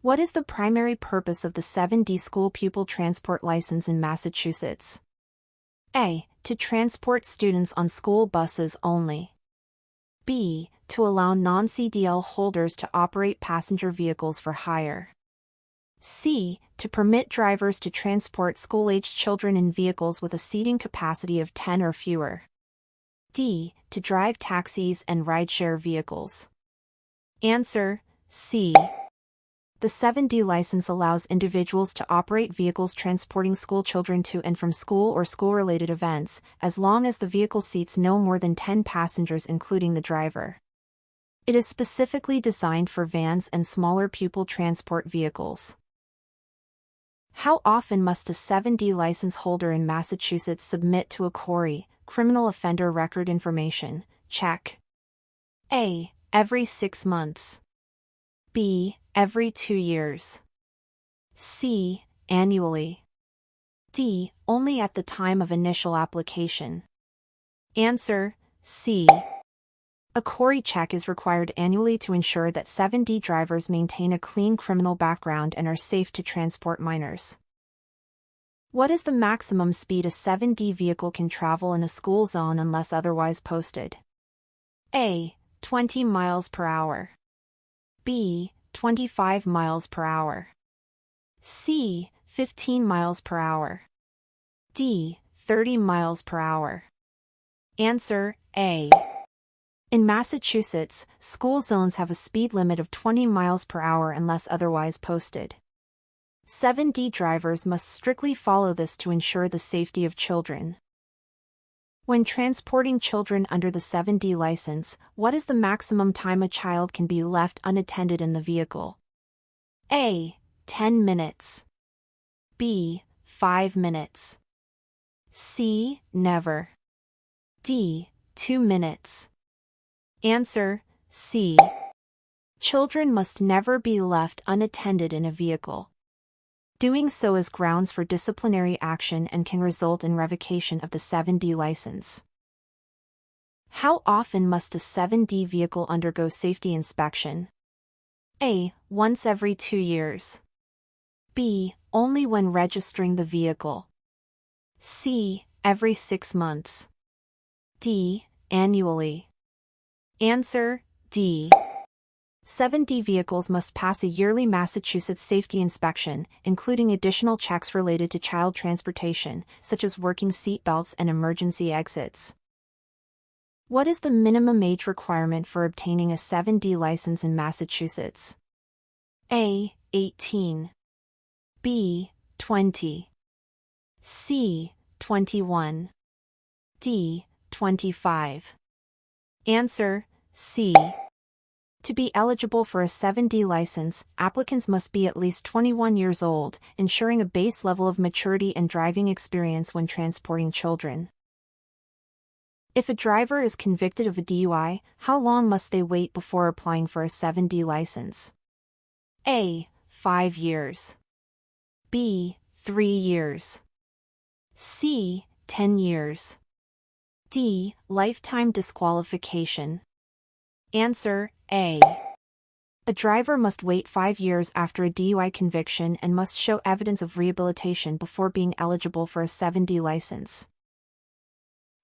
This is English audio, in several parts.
What is the primary purpose of the 7D school pupil transport license in Massachusetts? A. To transport students on school buses only. B. To allow non-CDL holders to operate passenger vehicles for hire. C. To permit drivers to transport school-aged children in vehicles with a seating capacity of 10 or fewer. D. To drive taxis and rideshare vehicles. Answer: C. The 7D license allows individuals to operate vehicles transporting school children to and from school or school-related events, as long as the vehicle seats no more than 10 passengers including the driver. It is specifically designed for vans and smaller pupil transport vehicles. How often must a 7D license holder in Massachusetts submit to a CORI, criminal offender record information, check? A. Every 6 months. B. Every 2 years. C. Annually. D. Only at the time of initial application. Answer: C. A CORI check is required annually to ensure that 7D drivers maintain a clean criminal background and are safe to transport minors. What is the maximum speed a 7D vehicle can travel in a school zone unless otherwise posted? A. 20 miles per hour. B. 25 miles per hour. C. 15 miles per hour. D. 30 miles per hour. Answer: A. In Massachusetts, school zones have a speed limit of 20 miles per hour unless otherwise posted. 7D drivers must strictly follow this to ensure the safety of children. When transporting children under the 7D license, what is the maximum time a child can be left unattended in the vehicle? A. 10 minutes. B. 5 minutes. C. Never. D. 2 minutes. Answer: C. Children must never be left unattended in a vehicle. Doing so is grounds for disciplinary action and can result in revocation of the 7D license. How often must a 7D vehicle undergo safety inspection? A. Once every 2 years. B. Only when registering the vehicle. C. Every 6 months. D. Annually. Answer: D. 7D vehicles must pass a yearly Massachusetts safety inspection, including additional checks related to child transportation, such as working seat belts and emergency exits. What is the minimum age requirement for obtaining a 7D license in Massachusetts? A. 18. B. 20. C. 21. D. 25. Answer: C. To be eligible for a 7D license, applicants must be at least 21 years old, ensuring a base level of maturity and driving experience when transporting children. If a driver is convicted of a DUI, how long must they wait before applying for a 7D license? A. 5 years. B. 3 years. C. 10 years. D. Lifetime disqualification. Answer: A. A driver must wait 5 years after a DUI conviction and must show evidence of rehabilitation before being eligible for a 7D license.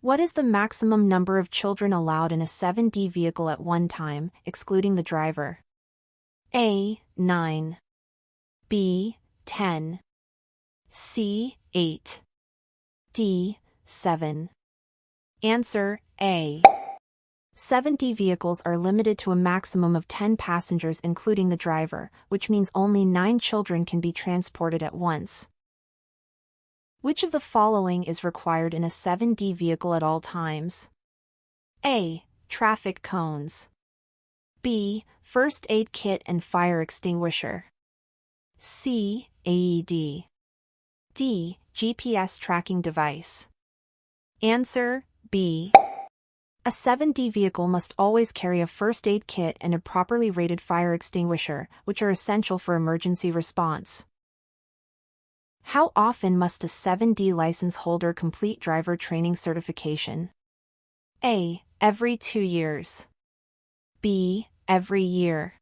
What is the maximum number of children allowed in a 7D vehicle at one time, excluding the driver? A. 9. B. 10. C. 8. D. 7. Answer: A. 7D vehicles are limited to a maximum of 10 passengers including the driver, which means only 9 children can be transported at once. Which of the following is required in a 7D vehicle at all times? A. Traffic cones. B. First aid kit and fire extinguisher. C. AED. D. GPS tracking device. Answer: B. A 7D vehicle must always carry a first aid kit and a properly rated fire extinguisher, which are essential for emergency response. How often must a 7D license holder complete driver training certification? A. Every 2 years. B. Every year.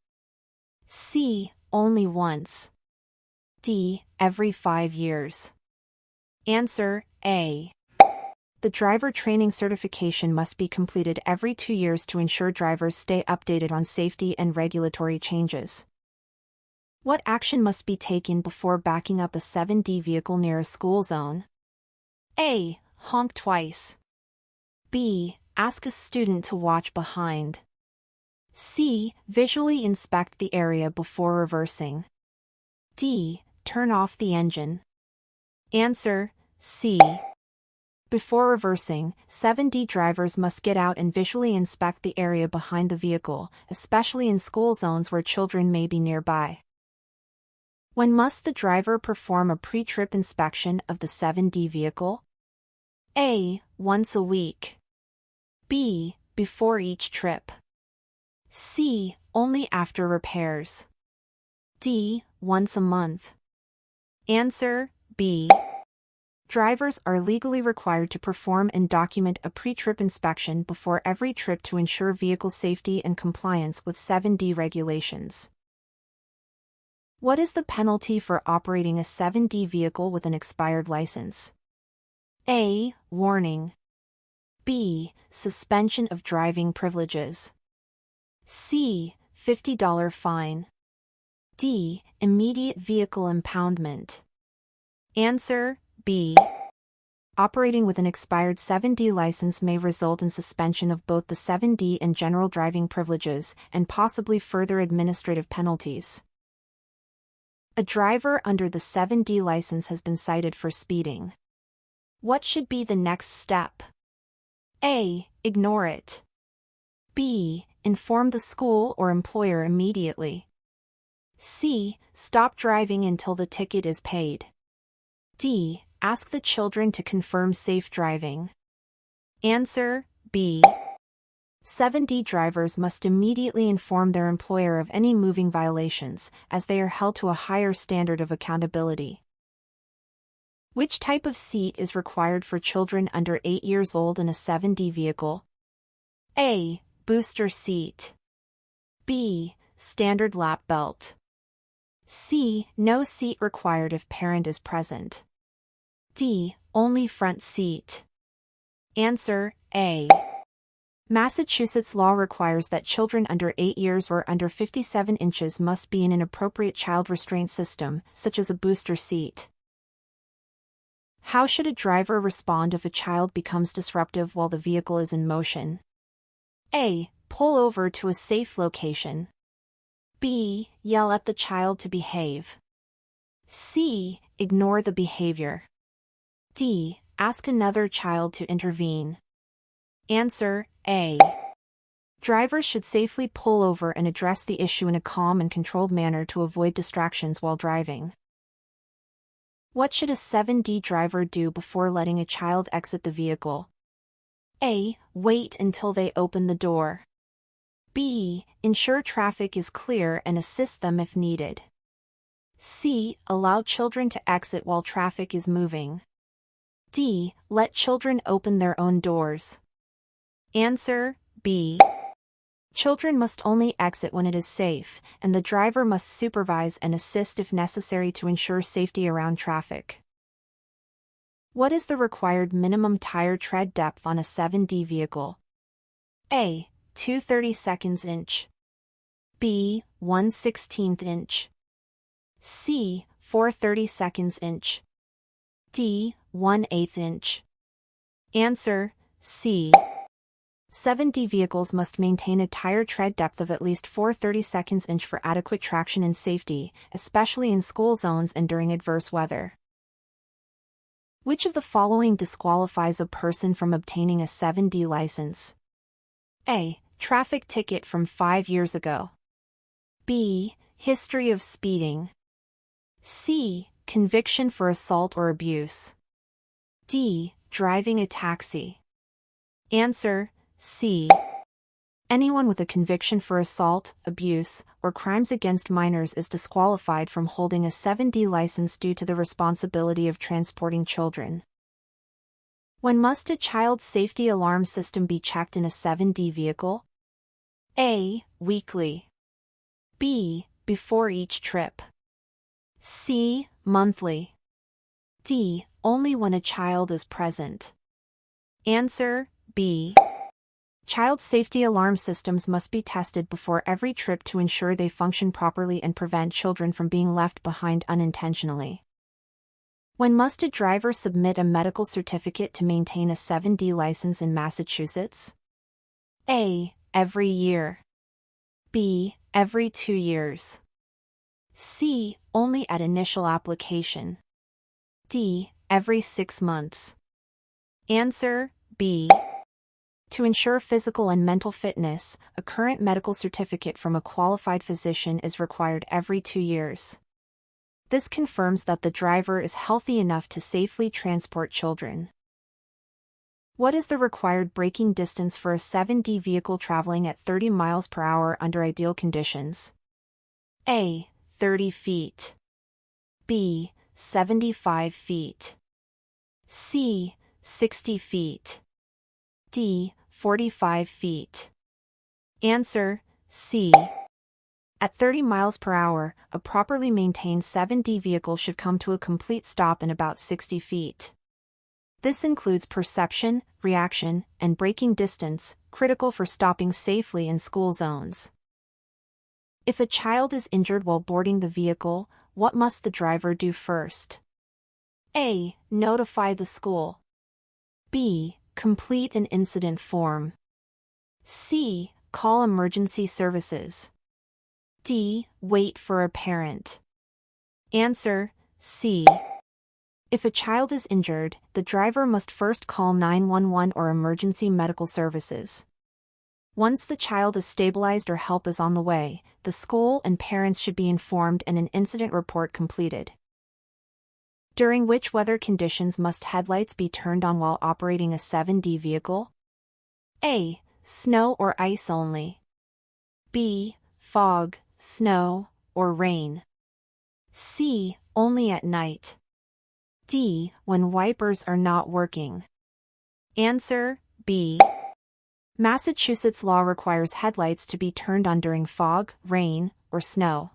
C. only once. D. Every 5 years. Answer A. The driver training certification must be completed every 2 years to ensure drivers stay updated on safety and regulatory changes. What action must be taken before backing up a 7D vehicle near a school zone? A. Honk twice. B. Ask a student to watch behind. C. Visually inspect the area before reversing. D. Turn off the engine. Answer C. Before reversing, 7D drivers must get out and visually inspect the area behind the vehicle, especially in school zones where children may be nearby. When must the driver perform a pre-trip inspection of the 7D vehicle? A. Once a week. B. Before each trip. C. Only after repairs. D. Once a month. Answer B. Drivers are legally required to perform and document a pre-trip inspection before every trip to ensure vehicle safety and compliance with 7D regulations. What is the penalty for operating a 7D vehicle with an expired license? A. Warning. B. Suspension of driving privileges. C. $50 fine. D. Immediate vehicle impoundment. Answer B. Operating with an expired 7D license may result in suspension of both the 7D and general driving privileges, and possibly further administrative penalties. A driver under the 7D license has been cited for speeding. What should be the next step? A. Ignore it. B. Inform the school or employer immediately. C. Stop driving until the ticket is paid. D. Ask the children to confirm safe driving. Answer B. 7D drivers must immediately inform their employer of any moving violations, as they are held to a higher standard of accountability. Which type of seat is required for children under 8 years old in a 7D vehicle? A. Booster seat. B. Standard lap belt. C. No seat required if parent is present. D. Only front seat. Answer A. Massachusetts law requires that children under 8 years or under 57 inches must be in an appropriate child restraint system, such as a booster seat. How should a driver respond if a child becomes disruptive while the vehicle is in motion? A. Pull over to a safe location. B. Yell at the child to behave. C. Ignore the behavior. D. Ask another child to intervene. Answer A. Drivers should safely pull over and address the issue in a calm and controlled manner to avoid distractions while driving. What should a 7D driver do before letting a child exit the vehicle? A. Wait until they open the door. B. Ensure traffic is clear and assist them if needed. C. Allow children to exit while traffic is moving. D. Let children open their own doors. Answer B. Children must only exit when it is safe, and the driver must supervise and assist if necessary to ensure safety around traffic. What is the required minimum tire tread depth on a 7D vehicle? A. 2/32 inch. B. 1/16 inch. C. 4/32 inch. D. 1/8 inch. Answer C. 7D vehicles must maintain a tire tread depth of at least 4/32 inch for adequate traction and safety, especially in school zones and during adverse weather. Which of the following disqualifies a person from obtaining a 7D license? A. Traffic ticket from 5 years ago. B. History of speeding. C. Conviction for assault or abuse. D. Driving a taxi. Answer C. Anyone with a conviction for assault, abuse, or crimes against minors is disqualified from holding a 7D license due to the responsibility of transporting children. When must a child safety alarm system be checked in a 7D vehicle? A. Weekly. B. before each trip. C. Monthly. D. Only when a child is present. Answer B. Child safety alarm systems must be tested before every trip to ensure they function properly and prevent children from being left behind unintentionally. When must a driver submit a medical certificate to maintain a 7D license in Massachusetts? A. Every year. B. Every 2 years. C. Only at initial application. D. Every 6 months. Answer B. To ensure physical and mental fitness, a current medical certificate from a qualified physician is required every 2 years. This confirms that the driver is healthy enough to safely transport children. What is the required braking distance for a 7D vehicle traveling at 30 miles per hour under ideal conditions? A. 30 feet. B. 75 feet. C. 60 feet. D. 45 feet. Answer C. At 30 miles per hour, a properly maintained 7D vehicle should come to a complete stop in about 60 feet. This includes perception, reaction, and braking distance, critical for stopping safely in school zones. If a child is injured while boarding the vehicle, what must the driver do first? A. Notify the school. B. Complete an incident form. C. Call emergency services. D. Wait for a parent. Answer C. If a child is injured, the driver must first call 911 or emergency medical services. Once the child is stabilized or help is on the way, the school and parents should be informed and an incident report completed. During which weather conditions must headlights be turned on while operating a 7D vehicle? A. Snow or ice only. B. Fog, snow, or rain. C. Only at night. D. When wipers are not working. Answer B. Massachusetts law requires headlights to be turned on during fog, rain, or snow.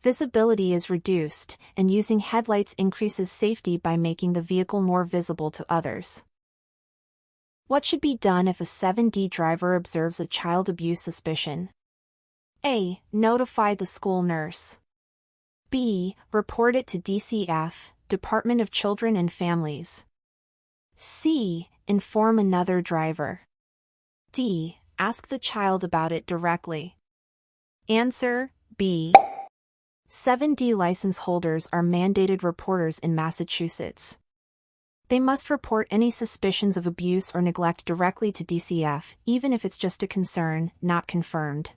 Visibility is reduced, and using headlights increases safety by making the vehicle more visible to others. What should be done if a 7D driver observes a child abuse suspicion? A. Notify the school nurse. B. Report it to DCF, Department of Children and Families. C. Inform another driver. D. Ask the child about it directly. Answer B. 7D license holders are mandated reporters in Massachusetts. They must report any suspicions of abuse or neglect directly to DCF, even if it's just a concern, not confirmed.